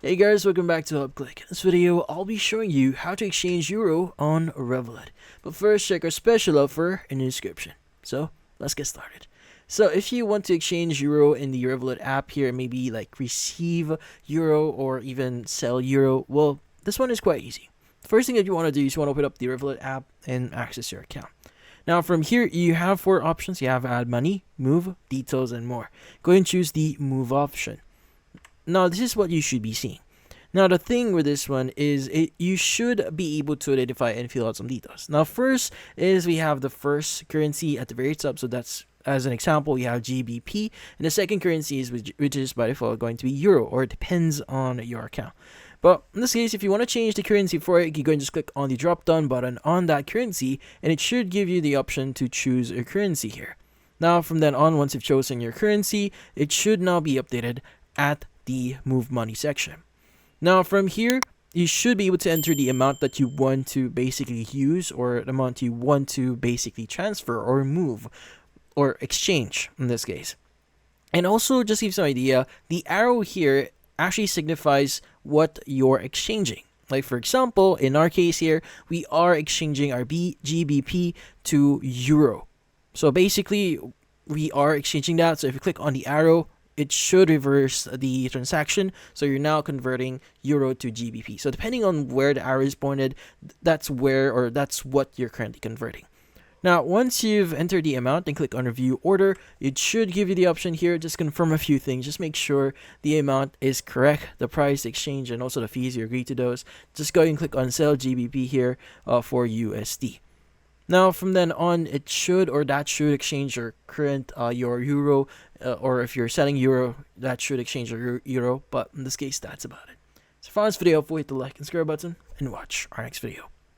Hey guys, welcome back to UpClick. In this video, I'll be showing you how to exchange Euro on Revolut. But first, check our special offer in the description. So, let's get started. So, if you want to exchange Euro in the Revolut app here, maybe like receive Euro or even sell Euro, well, this one is quite easy. The first thing that you want to do is you want to open up the Revolut app and access your account. Now, from here, you have 4 options. You have add money, move, details, and more. Go ahead and choose the move option. Now, this is what you should be seeing. Now, the thing with this one is you should be able to identify and fill out some details. Now, first is we have the first currency at the very top. So that's, as an example, we have GBP. And the second currency is which is by default going to be Euro, or it depends on your account. But in this case, if you want to change the currency for it, you go and just click on the drop down button on that currency, and it should give you the option to choose a currency here. Now, from then on, once you've chosen your currency, it should now be updated at the move money section. Now, from here, you should be able to enter the amount that you want to basically use, or the amount you want to basically transfer or move or exchange in this case. And also, just to give some idea, the arrow here actually signifies what you're exchanging. Like, for example, in our case here, we are exchanging our GBP to Euro. So basically, we are exchanging that. So if you click on the arrow, it should reverse the transaction. So you're now converting Euro to GBP. So depending on where the arrow is pointed, that's where, or that's what you're currently converting. Now, once you've entered the amount and click on review order, it should give you the option here. Just confirm a few things. Just make sure the amount is correct, the price, the exchange, and also the fees you agree to those. Just go ahead and click on sell GBP here for USD. Now, from then on, it should, or that should exchange your current, your Euro, or if you're selling Euro, that should exchange your Euro. But in this case, that's about it. So if you found this video helpful, hit the like and subscribe button, and watch our next video.